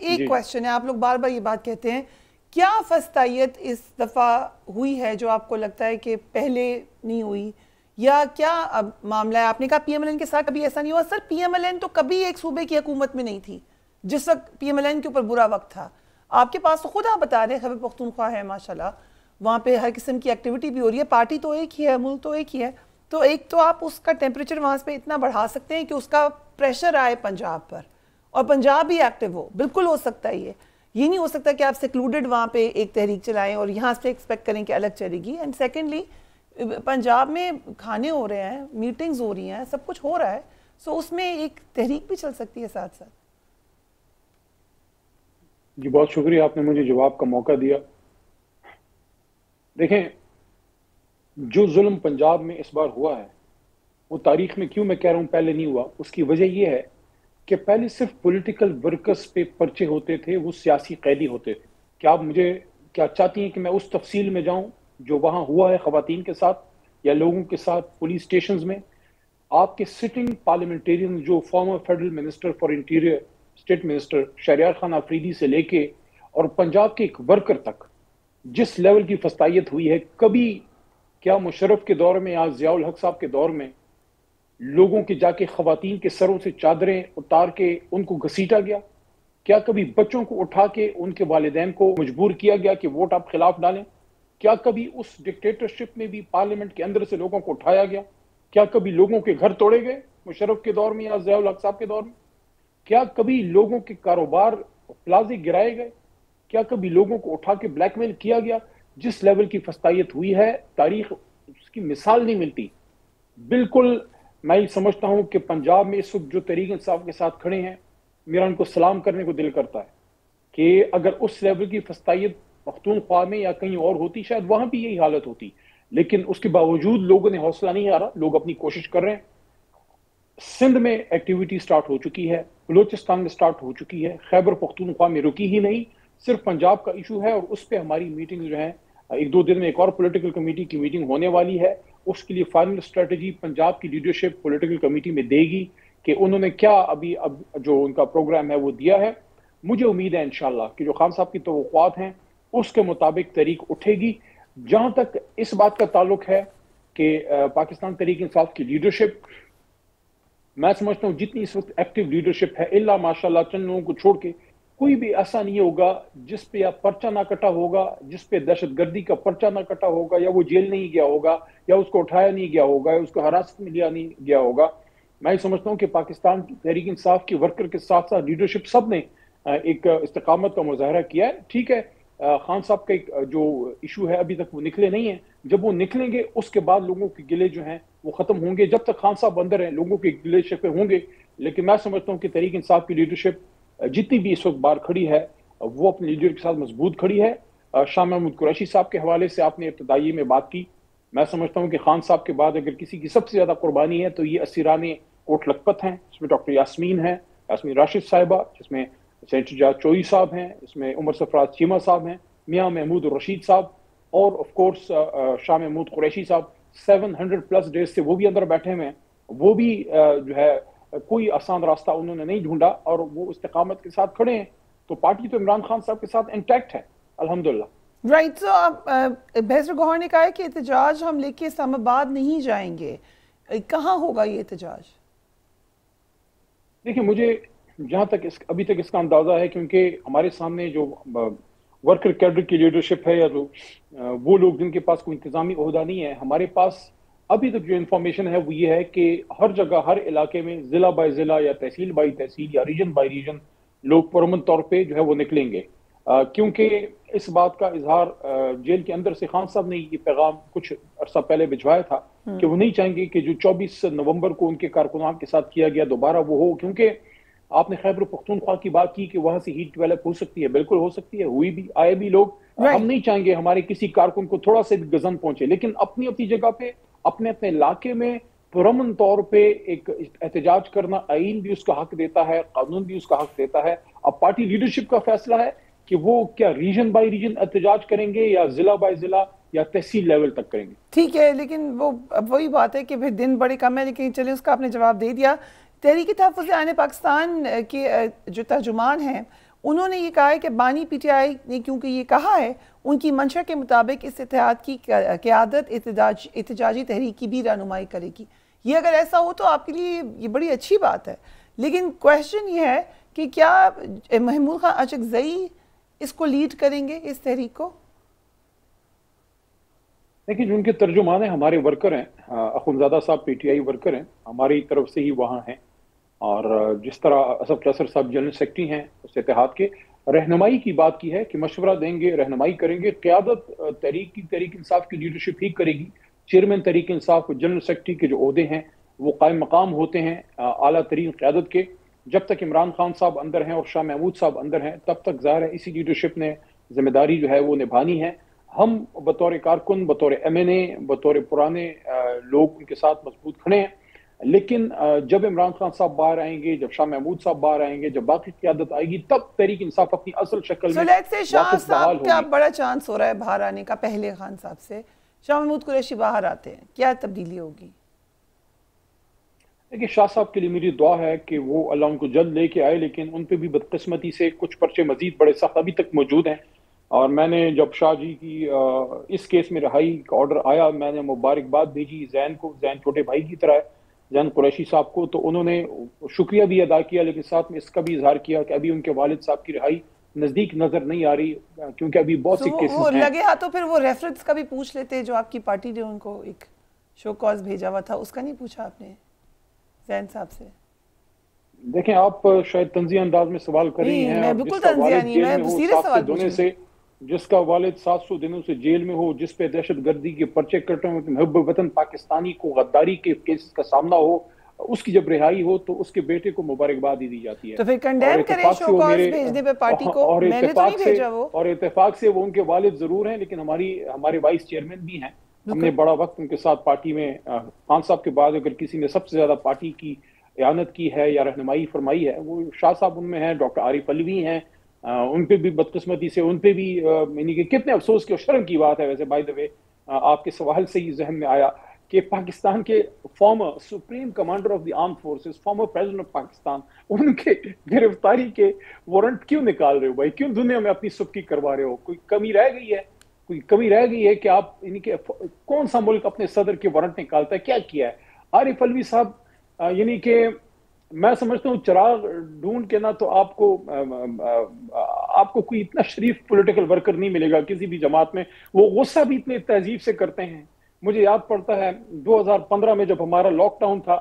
ایک کویسچن ہے، آپ لوگ بار بار یہ بات کہتے ہیں، کیا فسطائیت اس دفعہ ہوئی ہے جو آپ کو لگتا ہے کہ پہلے نہیں ہوئی، یا کیا اب معاملہ ہے؟ آپ نے کہا پی ایم ایل این کے ساتھ کبھی ایسا نہیں ہوا. سر پی ایم ایل این تو کبھی ایک صوبے کی حکومت میں نہیں تھی جس وقت پی ایم ایل این کے اوپر برا وقت تھا. آپ کے پاس تو خود آپ بتا رہے ہیں خیبر پختونخوا ہے ماشاءاللہ، وہاں پہ ہر قسم کی ایکٹیویٹی بھی ہو رہی ہے، پارٹی تو ایک ہی ہے، ملک تو ایک ہی ہے. تو ایک تو آپ اس کا ٹیمپریچر وہاں پہ اتنا بڑھا سکتے ہیں کہ اس کا پریشر آئے پنجاب پر، اور پنجاب بھی ایکٹیو ہو. بالکل ہو سکتا ہے یہ نہیں ہو سکتا کہ آپ سیکلوڈڈ وہاں پہ ایک تحریک چلائیں اور یہاں سے ایکسپیکٹ کریں کہ الگ چلے گی. اینڈ سیکنڈلی پنجاب میں کھانے ہو رہے ہیں، میٹنگز ہو رہی ہیں، سب کچھ ہو رہا ہے، سو اس میں ایک تحریک بھی چل سکتی ہے ساتھ ساتھ. جی بہت شکریہ، آپ نے مجھے جواب کا موقع دیا. دیکھیں، جو ظلم پنجاب میں اس بار ہوا ہے وہ تاریخ میں، کیوں میں کہہ رہا ہوں پہلے نہیں ہوا، اس کی وجہ یہ ہے کہ پہلے صرف پولیٹیکل ورکرز پہ پرچے ہوتے تھے، وہ سیاسی قیدی ہوتے تھے. کیا آپ مجھے کیا چاہتی ہیں کہ میں اس تفصیل میں جاؤں جو وہاں ہوا ہے خواتین کے ساتھ یا لوگوں کے ساتھ پولیس سٹیشنز میں؟ آپ کے سٹنگ پارلیمنٹیرین جو former federal minister for interior state minister Shehryar Khan Afridi سے لے کے اور پنجاب کے ایک ورکر تک جس لیول کی فسطائیت ہوئی ہے، کبھی کیا مشرف کے دور میں یا ضیاء الحق صاحب کے دور میں لوگوں کے جا کے خواتین کے سروں سے چادریں اتار کے ان کو گھسیٹا گیا؟ کیا کبھی بچوں کو اٹھا کے ان کے والدین کو مجبور کیا گیا کہ ووٹ آپ خلاف ڈالیں؟ کیا کبھی اس ڈکٹیٹرشپ میں بھی پارلیمنٹ کے اندر سے لوگوں کو اٹھایا گیا؟ کیا کبھی لوگوں کے گھر توڑے گئے مشرف کے دور میں یا ضیاء الحق صاحب کے دور میں؟ کیا کبھی لوگوں کے کاروبار پلازے گرائے گئے؟ کیا کبھی لوگوں کو اٹھا کے بلیک میل کیا گیا؟ جس لیول کی فسطائیت ہوئی ہے تاریخ اس کی مثال نہیں ملتی. بالکل میں یہ سمجھتا ہوں کہ پنجاب میں اس وقت جو تحریک انصاف کے ساتھ کھڑے ہیں، میرا ان کو سلام کرنے کو دل کرتا ہے کہ اگر اس لیول کی فسطائیت پختونخوا میں یا کہیں اور ہوتی شاید وہاں بھی یہی حالت ہوتی، لیکن اس کے باوجود لوگوں نے حوصلہ نہیں ہارا، لوگ اپنی کوشش کر رہے ہیں. سندھ میں ایکٹیویٹی سٹارٹ ہو چکی ہے، بلوچستان میں سٹارٹ ہو چکی ہے، خیبر پختونخوا میں رکی ہی نہیں، صرف پنجاب کا ایشو ہے اور اس پہ ہماری میٹنگ جو ہیں ایک دو دن میں ایک اور پولیٹیکل کمیٹی کی میٹنگ ہونے والی ہے. اس کے لیے فائنل اسٹریٹجی پنجاب کی لیڈرشپ پولیٹیکل کمیٹی میں دے گی کہ انہوں نے کیا اب جو ان کا پروگرام ہے وہ دیا ہے. مجھے امید ہے انشاءاللہ کہ جو خان صاحب کی توقعات ہیں اس کے مطابق تحریک اٹھے گی. جہاں تک اس بات کا تعلق ہے کہ پاکستان تحریک انصاف کی لیڈرشپ، میں سمجھتا ہوں جتنی اس وقت ایکٹیو لیڈرشپ ہے، اللہ ماشاءاللہ چند لوگوں کو چھوڑ کے کوئی بھی ایسا نہیں ہوگا جس پہ یا پرچہ نہ کٹا ہوگا، جس پہ دہشت گردی کا پرچہ نہ کٹا ہوگا، یا وہ جیل نہیں گیا ہوگا، یا اس کو اٹھایا نہیں گیا ہوگا، یا اس کو حراست میں لیا نہیں گیا ہوگا. میں سمجھتا ہوں کہ پاکستان کی تحریک انصاف کے ورکر کے ساتھ ساتھ لیڈرشپ سب نے ایک استقامت کا مظاہرہ کیا ہے. ٹھیک ہے، خان صاحب کا ایک جو ایشو ہے ابھی تک وہ نکلے نہیں ہیں، جب وہ نکلیں گے اس کے بعد لوگوں کے گلے جو ہیں وہ ختم ہوں گے. جب تک خان صاحب اندر ہیں لوگوں کے گلے شکوے ہوں گے، لیکن میں سمجھتا ہوں کہ تحریک انصاف کی لیڈرشپ جتنی بھی اس وقت بار کھڑی ہے وہ اپنے لیڈر کے ساتھ مضبوط کھڑی ہے. شاہ محمود قریشی صاحب کے حوالے سے آپ نے ابتدائی میں بات کی، میں سمجھتا ہوں کہ خان صاحب کے بعد اگر کسی کی سب سے زیادہ قربانی ہے تو یہ اسیران کوٹ لکھپت ہیں، اس میں ڈاکٹر یاسمین ہیں، یاسمین راشد صاحبہ، جس میں سینٹر جاج چوئی صاحب ہیں، اس میں عمر سرفراز چیمہ صاحب ہیں، میاں محمود الرشید صاحب، اور آف کورس شاہ محمود قریشی صاحب 700+ ڈیز سے وہ بھی اندر بیٹھے ہوئے ہیں. وہ بھی جو ہے کوئی آسان راستہ انہوں نے نہیں ڈھونڈا اور وہ استقامت کے ساتھ کھڑے ہیں. تو پارٹی تو عمران خان صاحب کے ساتھ انٹیکٹ ہے الحمدللہ. رائٹ. سو بحثر گوہر نے کہا ہے کہ احتجاج ہم لے کے اسلام آباد نہیں جائیں گے، کہاں ہوگا یہ احتجاج؟ دیکھیں، مجھے جہاں تک ابھی تک اس کا اندازہ ہے، کیونکہ ہمارے سامنے جو ورکر کیڈر کی لیڈرشپ ہے یا جو وہ لوگ جن کے پاس کوئی انتظامی عہدہ نہیں ہے، ہمارے پاس ابھی تک جو انفارمیشن ہے وہ یہ ہے کہ ہر جگہ ہر علاقے میں ضلع بائی ضلع یا تحصیل بائی تحصیل یا ریجن بائی ریجن لوگ پرامن طور پہ جو ہے وہ نکلیں گے. کیونکہ اس بات کا اظہار جیل کے اندر سے خان صاحب نے یہ پیغام کچھ عرصہ پہلے بھجوایا تھا کہ وہ نہیں چاہیں گے کہ جو 24 نومبر کو ان کے کارکنان کے ساتھ کیا گیا دوبارہ وہ ہو. کیونکہ آپ نے خیبر پختونخوا کی بات کی کہ وہاں سے ہیٹ ڈیولپ ہو سکتی ہے، بالکل ہو سکتی ہے، ہوئی بھی، آئے بھی لوگ. ہم نہیں چاہیں گے ہمارے کسی کارکن کو تھوڑا سے بھی گزن پہنچے، لیکن اپنی اپنی جگہ پہ اپنے اپنے علاقے میں پرامن طور پہ ایک احتجاج کرنا آئین بھی اس کا حق دیتا ہے، قانون بھی اس کا حق دیتا ہے. اب پارٹی لیڈرشپ کا فیصلہ ہے کہ وہ کیا ریجن بائی ریجن احتجاج کریں گے یا ضلع بائی ضلع یا تحصیل لیول تک کریں گے. ٹھیک ہے، لیکن وہ اب وہی بات ہے کہ پھر دن بڑے کم ہے، لیکن چلیں اس کا آپ نے جواب دے دیا. تحریک تحفظ آئین پاکستان کے جو ترجمان ہیں انہوں نے یہ کہا ہے کہ بانی پی ٹی آئی نے کیونکہ یہ کہا ہے ان کی منشا کے مطابق اس اتحاد کی قیادت احتجاجی تحریک کی بھی رہنمائی کرے گی. یہ اگر ایسا ہو تو آپ کے لیے یہ بڑی اچھی بات ہے. لیکن کویشچن یہ ہے کہ کیا محمود خان اچکزئی اس کو لیڈ کریں گے اس تحریک کو؟ دیکھیں جو ان کے ترجمان ہیں ہمارے ورکر ہیں, اخونزادہ صاحب پی ٹی آئی ورکر ہیں, ہماری طرف سے ہی وہاں ہیں, اور جس طرح اسد قیصر صاحب جنرل سیکرٹری ہیں اس اتحاد کے, رہنمائی کی بات کی ہے کہ مشورہ دیں گے, رہنمائی کریں گے. قیادت تحریک انصاف کی لیڈرشپ ہی کرے گی. Chairman Tehreek Insaf general secretary کے جو عہدے ہیں وہ قائم مقام ہوتے ہیں اعلیٰ ترین قیادت کے. جب تک عمران خان صاحب اندر ہیں اور شاہ محمود صاحب اندر ہیں تب تک ظاہر ہے اسی لیڈرشپ نے ذمہ داری جو ہے وہ نبھانی ہے. ہم بطور کارکن, بطور ایم این اے, بطور پرانے لوگ ان کے ساتھ مضبوط کھڑے ہیں. لیکن جب عمران خان صاحب باہر آئیں گے, جب شاہ محمود صاحب باہر آئیں گے, جب باقی قیادت آئے گی, تب تحریک انصاف اپنی اصل شکل میں واپس بحال ہوگی. کیا بڑا چانس ہو رہا ہے باہر آنے کا پہلے خان صاحب سے؟ شاہ محمود قریشی باہر آتے ہیں, کیا تبدیلی ہوگی؟ دیکھیں شاہ صاحب کے لیے میری دعا ہے کہ وہ اللہ ان کو جلد لے کے آئے, لیکن ان پہ بھی بدقسمتی سے کچھ پرچے مزید بڑے سخت ابھی تک موجود ہیں. اور میں نے جب شاہ جی کی اس کیس میں رہائی کا آرڈر آیا, میں نے مبارکباد بھیجی زین کو, زین چھوٹے بھائی کی طرح ہے, زین قریشی صاحب کو, تو انہوں نے شکریہ بھی ادا کیا, لیکن ساتھ میں اس کا بھی اظہار کیا کہ ابھی ان کے والد صاحب کی رہائی نزدیک نظر نہیں آ رہی, کیونکہ ابھی بہت سی کیسز ہیں. لگے ہاتھوں پھر وہ ریفرنس کا بھی پوچھ لیتے جو آپ کی پارٹی نے ان کو ایک شو کاز بھیجا ہوا تھا, اس کا نہیں پوچھا آپ نے زین صاحب سے؟ دیکھیں آپ شاید تنزیہ انداز میں سوال کر رہی ہیں. میں بالکل تنزیہ نہیں, میں سیریس سوال پوچھ رہی ہوں. جس کا والد 700 دنوں سے جیل میں ہو, جس پہ دہشت گردی کے پرچے کٹے ہوں, محب وطن پاکستانی کو غداری کے کیس کا سامنا ہو, اس کی جب رہائی ہو تو اس کے بیٹے کو مبارکباد ہی دی جاتی ہے. تو پھر کنڈیم کریں شو کاز بھیجنے پہ پارٹی کو, میں نے تو نہیں بھیجا وہ. اور اتفاق سے وہ ان کے والد ضرور ہیں, لیکن ہمارے وائس چیئرمین بھی ہیں. ہم نے بڑا وقت ان کے ساتھ پارٹی میں, خان صاحب کے بعد اگر کسی نے سب سے زیادہ پارٹی کی اعانت کی ہے یا رہنمائی فرمائی ہے وہ شاہ صاحب ان میں ہیں. ڈاکٹر عارف علوی ہیں, ان پہ بھی بدقسمتی سے, ان پہ بھی یعنی کہ کتنے افسوس کی اور شرم کی بات ہے. ویسے بائی دا وے آپ کے سوال سے ہی ذہن میں آیا کہ پاکستان کے former supreme commander of the arm forces, former president of Pakistan, ان کے گرفتاری کے وارنٹ کیوں نکال رہے ہو بھائی؟ کیوں دنیا میں اپنی سبکی کروا رہے ہو؟ کوئی کمی رہ گئی ہے؟ کوئی کمی رہ گئی ہے کہ آپ یعنی کہ کون سا ملک اپنے صدر کے وارنٹ نکالتا ہے؟ کیا کیا ہے عارف علوی صاحب؟ یعنی کہ میں سمجھتا ہوں چراغ ڈھونڈ کے نہ تو آپ کو کوئی اتنا شریف پولیٹیکل ورکر نہیں ملے گا کسی بھی جماعت میں. وہ غصہ بھی اتنے تہذیب سے کرتے ہیں. مجھے یاد پڑتا ہے 2015 میں جب ہمارا لاک ڈاؤن تھا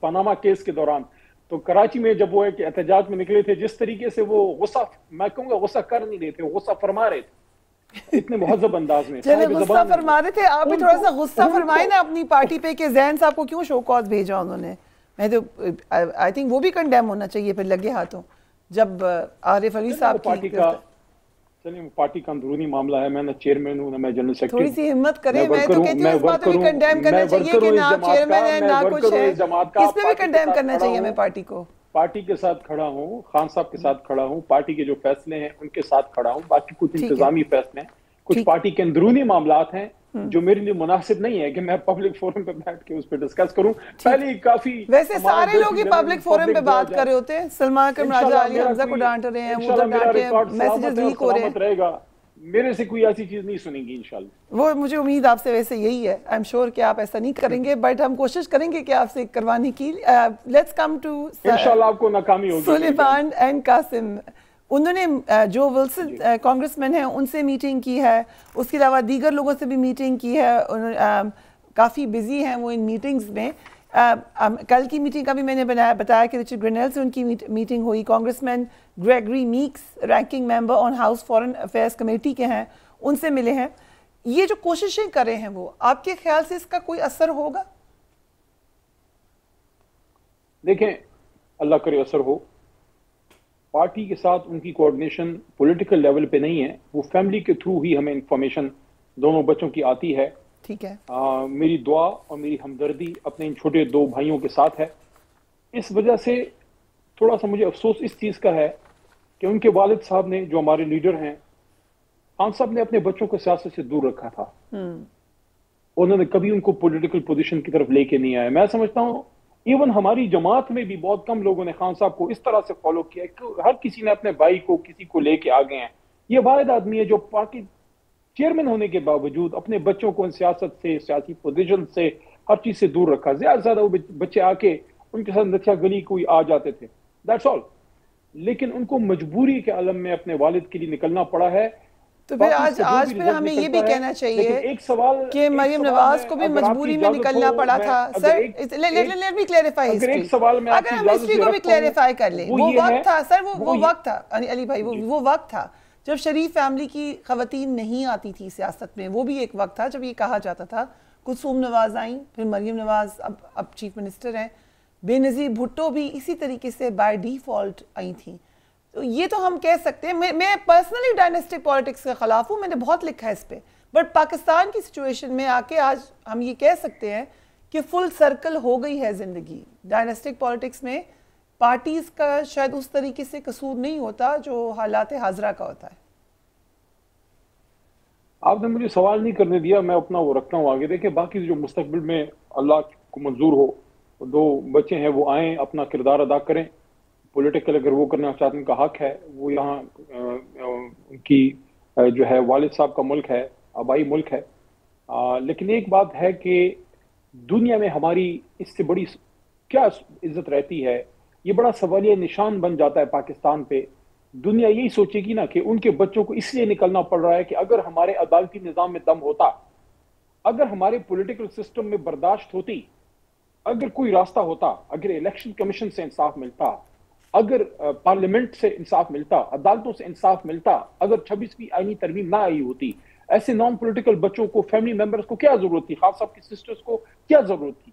پاناما کیس کے دوران, تو کراچی میں جب وہ ایک احتجاج میں نکلے تھے, جس طریقے سے وہ غصہ, میں کہوں گا غصہ کر نہیں رہے تھے, وہ غصہ فرما رہے تھے اتنے مہذب انداز میں. چلے غصہ فرما رہے تھے, آپ بھی تھوڑا سا غصہ فرمائیں نا اپنی پارٹی پہ کہ زین صاحب کو کیوں شو کاز بھیجا انہوں نے. میں تو آئی تھنک وہ بھی کنڈیم ہونا چاہیے پھر لگے ہاتھوں. جب عارف علوی صاحب پارٹی کا اندرونی معاملہ ہے, میں نہ چیئرمین ہوں نہ میں جنرل سیکرٹری. تھوڑی سی ہمت کریں, میں تو کہتی ہوں اس بات کو بھی کنڈیم کرنا چاہیے کہ نہ آپ چیئرمین ہیں نہ کچھ ہے, اس پہ بھی کنڈیم کرنا چاہیے ہمیں پارٹی کو. پارٹی کے ساتھ کھڑا ہوں, خان صاحب کے ساتھ کھڑا ہوں, پارٹی کے جو فیصلے ہیں ان کے ساتھ کھڑا ہوں. باقی کچھ انتظامی فیصلے ہیں, کچھ پارٹی کے اندرونی معاملات ہیں جو میرے لیے مناسب نہیں ہے کہ میں پبلک فورم پہ بیٹھ کے اس پہ ڈسکس کروں. پہلے کافی ویسے سارے لوگ ہی پبلک فورم پہ بات کر رہے ہوتے ہیں. سلمان اکرم راجہ علی حمزہ کو ڈانٹ رہے ہیں, وہ ڈانٹ رہے ہیں, میسیجز لیک ہو رہے ہیں. میرے سے کوئی ایسی چیز نہیں سنیں گی انشاءاللہ. وہ مجھے امید آپ سے ویسے یہی ہے, آئی ایم شیور کہ آپ ایسا نہیں کریں گے, بٹ ہم کوشش کریں گے کہ آپ سے کروانے کی. لیٹس کم ٹو انشاءاللہ آپ کو ناکامی ہوگی. سلیمان اینڈ قاسم, انہوں نے جو ولسن کانگریس مین ہیں ان سے میٹنگ کی ہے, اس کے علاوہ دیگر لوگوں سے بھی میٹنگ کی ہے. کافی بزی ہیں وہ ان میٹنگز میں. کل کی میٹنگ کا بھی میں نے بتایا کہ رچرڈ گرینیل سے ان کی میٹنگ ہوئی. کانگریس مین گریگری میکس رینکنگ ممبر آن ہاؤس فارن افیئرس کمیٹی کے ہیں, ان سے ملے ہیں. یہ جو کوششیں کر رہے ہیں وہ آپ کے خیال سے اس کا کوئی اثر ہوگا؟ دیکھیں اللہ کرے اثر ہو. پارٹی کے ساتھ ان کی کوارڈینیشن پولیٹیکل لیول پہ نہیں ہے, وہ فیملی کے تھرو ہی ہمیں انفارمیشن دونوں بچوں کی آتی ہے. ٹھیک ہے. میری دعا اور میری ہمدردی اپنے ان چھوٹے دو بھائیوں کے ساتھ ہے. اس وجہ سے تھوڑا سا مجھے افسوس اس چیز کا ہے کہ ان کے والد صاحب نے, جو ہمارے لیڈر ہیں, خان صاحب نے اپنے بچوں کو سیاست سے دور رکھا تھا. انہوں نے کبھی ان کو پولیٹیکل پوزیشن کی طرف لے کے نہیں آیا. میں سمجھتا ہوں ایون ہماری جماعت میں بھی بہت کم لوگوں نے خان صاحب کو اس طرح سے فالو کیا کہ ہر کسی نے اپنے بھائی کو کسی کو لے کے آ گئے ہیں. یہ واحد آدمی ہے جو پارٹی چیئرمین ہونے کے باوجود اپنے بچوں کو سیاست سے، سیاسی پوزیشن سے، ہر چیز سے دور رکھا. زیادہ سے زیادہ وہ بچے آ کے ان کے ساتھ نتھیا گلی کوئی آ جاتے تھے، دیٹس آل. لیکن ان کو مجبوری کے عالم میں اپنے والد کے لیے نکلنا پڑا ہے. تو پھر آج پھر ہمیں یہ بھی کہنا چاہیے کہ مریم نواز کو بھی مجبوری میں نکلنا پڑا تھا. Sir let me clarify history. اگر ہم ہسٹری کو بھی کلیریفائی کر لیں، وہ وقت تھا سر، وہ وقت تھا علی بھائی، وہ وقت تھا جب شریف فیملی کی خواتین نہیں آتی تھی سیاست میں. وہ بھی ایک وقت تھا جب یہ کہا جاتا تھا. کلثوم نواز آئیں، پھر مریم نواز اب چیف منسٹر ہیں. بے نظیر بھٹو بھی اسی طریقے سے بائی ڈیفالٹ آئی تھیں. تو یہ تو ہم کہہ سکتے ہیں. میں پرسنلی ڈائنسٹک پالیٹکس کے خلاف ہوں، میں نے بہت لکھا ہے اس پہ. بٹ پاکستان کی سچویشن میں آ کے آج ہم یہ کہہ سکتے ہیں کہ فل سرکل ہو گئی ہے زندگی. ڈائنسٹک پالیٹکس میں پارٹیز کا شاید اس طریقے سے قصور نہیں ہوتا جو حالات حاضرہ کا ہوتا ہے. آپ نے مجھے سوال نہیں کرنے دیا، میں اپنا وہ رکھتا ہوں آگے. دیکھیں باقی جو مستقبل میں اللہ کو منظور ہو، دو بچے ہیں وہ آئیں، اپنا کردار ادا کریں. پولیٹیکل اگر وہ کرنا چاہتے ہیں ان کا حق ہے. وہ یہاں ان کی جو ہے والد صاحب کا ملک ہے، آبائی ملک ہے. لیکن ایک بات ہے کہ دنیا میں ہماری اس سے بڑی کیا عزت رہتی ہے، یہ بڑا سوالیہ نشان بن جاتا ہے پاکستان پہ. دنیا یہی سوچے گی نا کہ ان کے بچوں کو اس لیے نکلنا پڑ رہا ہے کہ اگر ہمارے عدالتی نظام میں دم ہوتا، اگر ہمارے پولیٹیکل سسٹم میں برداشت ہوتی، اگر کوئی راستہ ہوتا، اگر الیکشن کمیشن سے انصاف ملتا، اگر پارلیمنٹ سے انصاف ملتا، عدالتوں سے انصاف ملتا، اگر 26ویں آئینی ترمیم نہ آئی ہوتی، ایسے نان پولیٹیکل بچوں کو، فیملی ممبرز کو کیا ضرورت تھی؟ خاص صاحب کی سسٹرز کو کیا ضرورت تھی؟